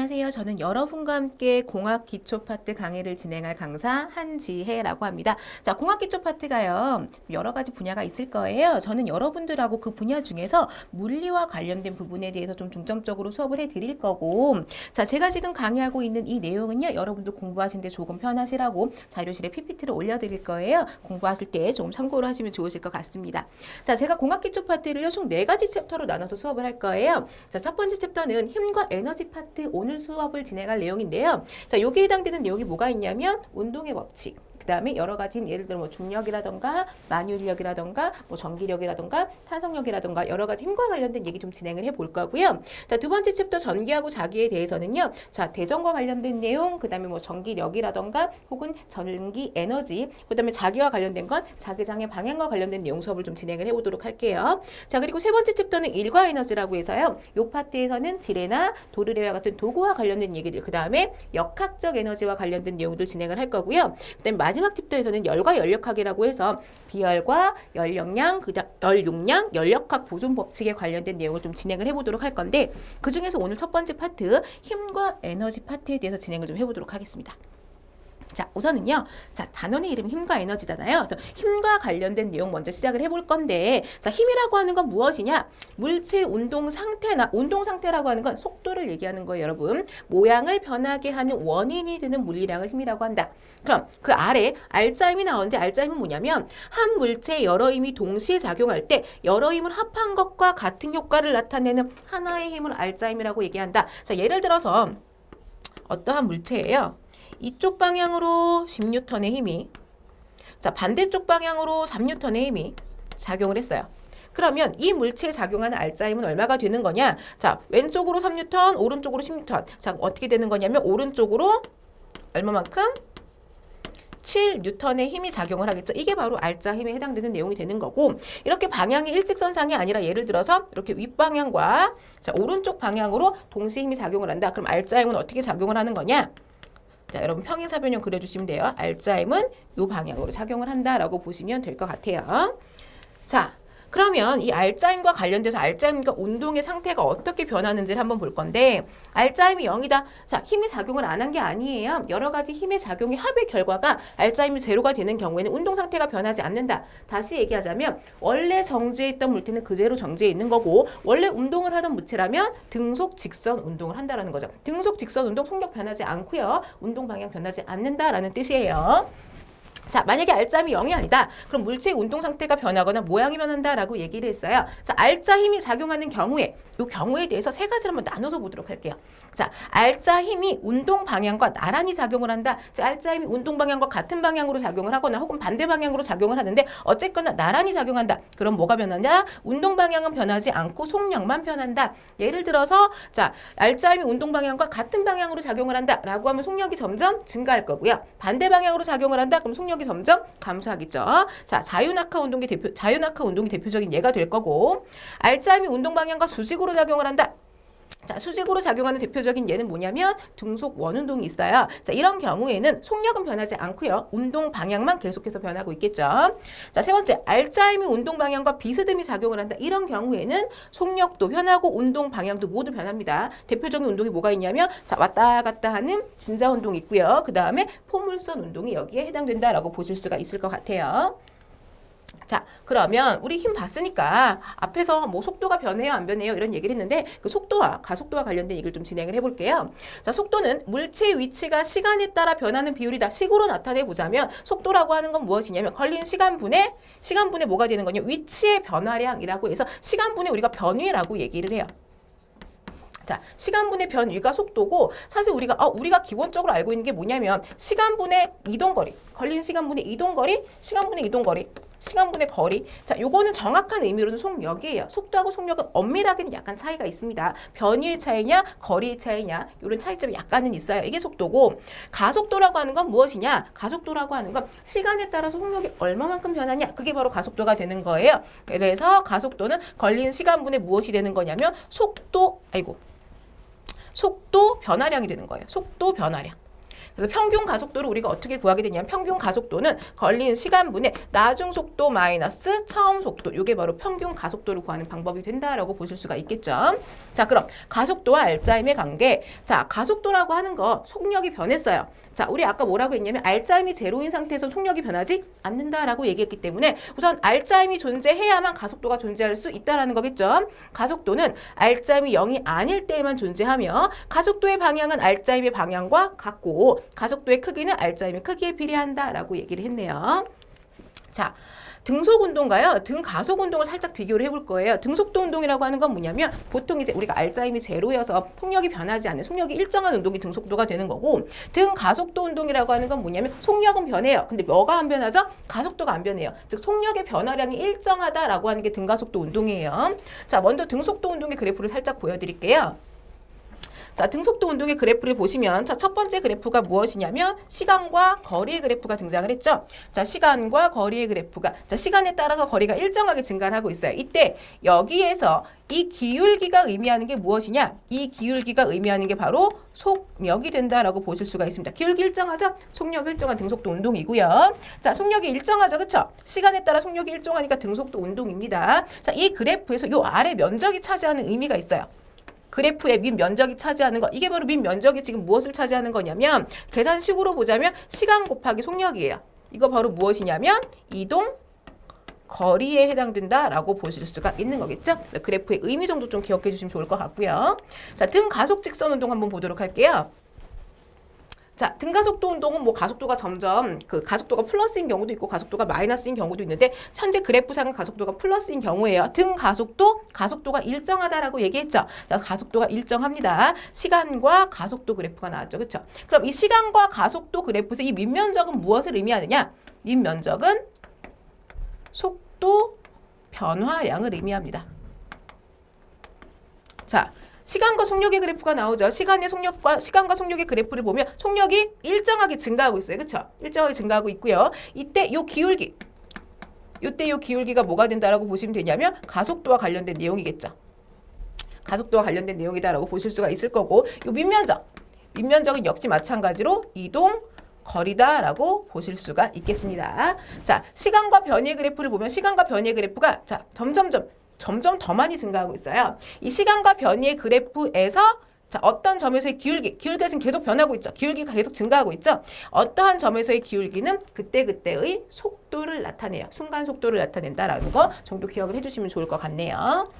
안녕하세요. 저는 여러분과 함께 공학 기초 파트 강의를 진행할 강사 한지혜라고 합니다. 자, 공학 기초 파트가요. 여러 가지 분야가 있을 거예요. 저는 여러분들하고 그 분야 중에서 물리와 관련된 부분에 대해서 좀 중점적으로 수업을 해드릴 거고, 자, 제가 지금 강의하고 있는 이 내용은요. 여러분들 공부하시는데 조금 편하시라고 자료실에 PPT를 올려드릴 거예요. 공부하실 때 좀 참고를 하시면 좋으실 것 같습니다. 자, 제가 공학 기초 파트를요. 총 4가지 챕터로 나눠서 수업을 할 거예요. 자, 첫 번째 챕터는 힘과 에너지 파트 오늘 수업을 진행할 내용인데요. 자, 여기에 해당되는 내용이 뭐가 있냐면 운동의 법칙. 그 다음에 여러 가지 예를 들어 뭐 중력이라던가 만유인력이라던가 뭐 전기력이라던가 탄성력이라던가 여러 가지 힘과 관련된 얘기 좀 진행을 해볼 거고요. 자, 두 번째 챕터 전기하고 자기에 대해서는요. 자, 대전과 관련된 내용, 그 다음에 뭐 전기력이라던가 혹은 전기 에너지, 그 다음에 자기와 관련된 건 자기장의 방향과 관련된 내용 수업을 좀 진행을 해보도록 할게요. 자, 그리고 세 번째 챕터는 일과 에너지라고 해서요. 요 파트에서는 지뢰나 도르래와 같은 도구와 관련된 얘기들, 그 다음에 역학적 에너지와 관련된 내용들 진행을 할 거고요. 그 다음에 마지막 챕터에서는 열과 연력학이라고 해서 비열과 열역량, 열용량, 연력학 보존 법칙에 관련된 내용을 좀 진행을 해보도록 할 건데 그 중에서 오늘 첫 번째 파트 힘과 에너지 파트에 대해서 진행을 좀 해보도록 하겠습니다. 자, 우선은요. 자, 단원의 이름이 힘과 에너지잖아요. 그래서 힘과 관련된 내용 먼저 시작을 해볼 건데, 자, 힘이라고 하는 건 무엇이냐? 물체 운동 상태나 운동 상태라고 하는 건 속도를 얘기하는 거예요, 여러분. 모양을 변하게 하는 원인이 되는 물리량을 힘이라고 한다. 그럼 그 아래 알짜 힘이 나오는데 알짜 힘은 뭐냐면 한 물체의 여러 힘이 동시에 작용할 때 여러 힘을 합한 것과 같은 효과를 나타내는 하나의 힘을 알짜 힘이라고 얘기한다. 자, 예를 들어서 어떠한 물체예요. 이쪽 방향으로 10N의 힘이, 자, 반대쪽 방향으로 3N의 힘이 작용을 했어요. 그러면 이 물체에 작용하는 알짜 힘은 얼마가 되는 거냐? 자, 왼쪽으로 3N, 오른쪽으로 10N. 자, 어떻게 되는 거냐면 오른쪽으로 얼마만큼? 7N의 힘이 작용을 하겠죠. 이게 바로 알짜 힘에 해당되는 내용이 되는 거고, 이렇게 방향이 일직선상이 아니라 예를 들어서 이렇게 윗방향과 자, 오른쪽 방향으로 동시에 힘이 작용을 한다. 그럼 알짜 힘은 어떻게 작용을 하는 거냐? 자, 여러분 평행사변형 그려주시면 돼요. 알짜 힘은 이 방향으로 작용을 한다라고 보시면 될 것 같아요. 자, 그러면 이 알짜힘과 관련돼서 알짜힘과 운동의 상태가 어떻게 변하는지를 한번 볼 건데, 알짜힘이 0이다. 자, 힘이 작용을 안 한 게 아니에요. 여러 가지 힘의 작용의 합의 결과가 알짜힘이 0가 되는 경우에는 운동 상태가 변하지 않는다. 다시 얘기하자면 원래 정지해 있던 물체는 그대로 정지해 있는 거고, 원래 운동을 하던 물체라면 등속 직선 운동을 한다라는 거죠. 등속 직선 운동 속력 변하지 않고요. 운동 방향 변하지 않는다라는 뜻이에요. 자, 만약에 알짜 힘이 0이 아니다. 그럼 물체의 운동 상태가 변하거나 모양이 변한다라고 얘기를 했어요. 자, 알짜 힘이 작용하는 경우에 이 경우에 대해서 세 가지를 한번 나눠서 보도록 할게요. 자, 알짜 힘이 운동 방향과 나란히 작용을 한다. 자, 알짜 힘이 운동 방향과 같은 방향으로 작용을 하거나 혹은 반대 방향으로 작용을 하는데 어쨌거나 나란히 작용한다. 그럼 뭐가 변하냐? 운동 방향은 변하지 않고 속력만 변한다. 예를 들어서 자, 알짜 힘이 운동 방향과 같은 방향으로 작용을 한다라고 하면 속력이 점점 증가할 거고요. 반대 방향으로 작용을 한다. 그럼 속력이 점점 감소하겠죠. 자, 자유낙하 운동이 대표적인 예가 될 거고, 알짜 힘이 운동 방향과 수직으로 작용을 한다. 자, 수직으로 작용하는 대표적인 예는 뭐냐면 등속 원운동이 있어요. 자, 이런 경우에는 속력은 변하지 않고요. 운동 방향만 계속해서 변하고 있겠죠. 자, 세 번째, 알짜 힘이 운동 방향과 비스듬히 작용을 한다. 이런 경우에는 속력도 변하고 운동 방향도 모두 변합니다. 대표적인 운동이 뭐가 있냐면 자, 왔다 갔다 하는 진자 운동이 있고요. 그 다음에 포물선 운동이 여기에 해당된다라고 보실 수가 있을 것 같아요. 자, 그러면 우리 힘 봤으니까 앞에서 뭐 속도가 변해요, 안 변해요 이런 얘기를 했는데 그 속도와 가속도와 관련된 얘기를 좀 진행을 해볼게요. 자, 속도는 물체의 위치가 시간에 따라 변하는 비율이다. 식으로 나타내 보자면 속도라고 하는 건 무엇이냐면 걸린 시간분의 뭐가 되는 거냐? 위치의 변화량이라고 해서 시간분의 우리가 변위라고 얘기를 해요. 자, 시간분의 변위가 속도고, 사실 우리가 기본적으로 알고 있는 게 뭐냐면 시간분의 이동거리, 걸린 시간분의 이동거리, 시간분의 거리. 자, 요거는 정확한 의미로는 속력이에요. 속도하고 속력은 엄밀하게는 약간 차이가 있습니다. 변위의 차이냐, 거리의 차이냐, 이런 차이점이 약간은 있어요. 이게 속도고, 가속도라고 하는 건 무엇이냐? 가속도라고 하는 건 시간에 따라서 속력이 얼마만큼 변하냐? 그게 바로 가속도가 되는 거예요. 그래서 가속도는 걸린 시간분의 무엇이 되는 거냐면 속도 변화량이 되는 거예요. 속도 변화량. 그래서 평균 가속도를 우리가 어떻게 구하게 되냐면 평균 가속도는 걸린 시간분의 나중 속도 마이너스 처음 속도. 이게 바로 평균 가속도를 구하는 방법이 된다라고 보실 수가 있겠죠. 자, 그럼 가속도와 알짜힘의 관계. 자, 가속도라고 하는 거 속력이 변했어요. 자, 우리 아까 뭐라고 했냐면 알짜힘이 제로인 상태에서 속력이 변하지 않는다라고 얘기했기 때문에 우선 알짜힘이 존재해야만 가속도가 존재할 수 있다라는 거겠죠. 가속도는 알짜힘이 0이 아닐 때에만 존재하며 가속도의 방향은 알짜힘의 방향과 같고 가속도의 크기는 알짜힘의 크기에 비례한다라고 얘기를 했네요. 자, 등속 운동과요, 등 가속 운동을 살짝 비교를 해볼 거예요. 등속도 운동이라고 하는 건 뭐냐면 보통 이제 우리가 알짜힘이 제로여서 속력이 변하지 않는 속력이 일정한 운동이 등속도가 되는 거고 등 가속도 운동이라고 하는 건 뭐냐면 속력은 변해요. 근데 뭐가 안 변하죠? 가속도가 안 변해요. 즉 속력의 변화량이 일정하다라고 하는 게 등 가속도 운동이에요. 자, 먼저 등속도 운동의 그래프를 살짝 보여드릴게요. 자, 등속도 운동의 그래프를 보시면 자, 첫 번째 그래프가 무엇이냐면 시간과 거리의 그래프가 등장을 했죠. 자, 시간과 거리의 그래프가 자, 시간에 따라서 거리가 일정하게 증가를 하고 있어요. 이때 여기에서 이 기울기가 의미하는 게 무엇이냐? 이 기울기가 의미하는 게 바로 속력이 된다라고 보실 수가 있습니다. 기울기 일정하죠? 속력 일정한 등속도 운동이고요. 자, 속력이 일정하죠, 그렇죠? 시간에 따라 속력이 일정하니까 등속도 운동입니다. 자, 이 그래프에서 요 아래 면적이 차지하는 의미가 있어요. 그래프의 밑면적이 차지하는 거, 이게 바로 밑면적이 지금 무엇을 차지하는 거냐면 계산식으로 보자면 시간 곱하기 속력이에요. 이거 바로 무엇이냐면 이동 거리에 해당된다라고 보실 수가 있는 거겠죠. 그래프의 의미 정도 좀 기억해 주시면 좋을 것 같고요. 자, 등 가속 직선 운동 한번 보도록 할게요. 자, 등가속도 운동은 뭐 가속도가 점점 그 가속도가 플러스인 경우도 있고 가속도가 마이너스인 경우도 있는데 현재 그래프상은 가속도가 플러스인 경우예요. 등 가속도가 일정하다라고 얘기했죠. 자, 가속도가 일정합니다. 시간과 가속도 그래프가 나왔죠. 그렇죠? 그럼 이 시간과 가속도 그래프에서 이 밑면적은 무엇을 의미하느냐? 밑면적은 속도 변화량을 의미합니다. 자, 시간과 속력의 그래프가 나오죠. 시간과 속력의 그래프를 보면 속력이 일정하게 증가하고 있어요. 그렇죠? 일정하게 증가하고 있고요. 이때 요 기울기가 뭐가 된다라고 보시면 되냐면 가속도와 관련된 내용이겠죠. 가속도와 관련된 내용이다라고 보실 수가 있을 거고 요 밑면적은 역시 마찬가지로 이동 거리다라고 보실 수가 있겠습니다. 자, 시간과 변이의 그래프를 보면 시간과 변이의 그래프가 자, 점점 더 많이 증가하고 있어요. 이 시간과 변이의 그래프에서 자, 어떤 점에서의 기울기가 지금 계속 변하고 있죠. 기울기가 계속 증가하고 있죠. 어떠한 점에서의 기울기는 그때그때의 속도를 나타내요. 순간 속도를 나타낸다라는 거 정도 기억을 해주시면 좋을 것 같네요.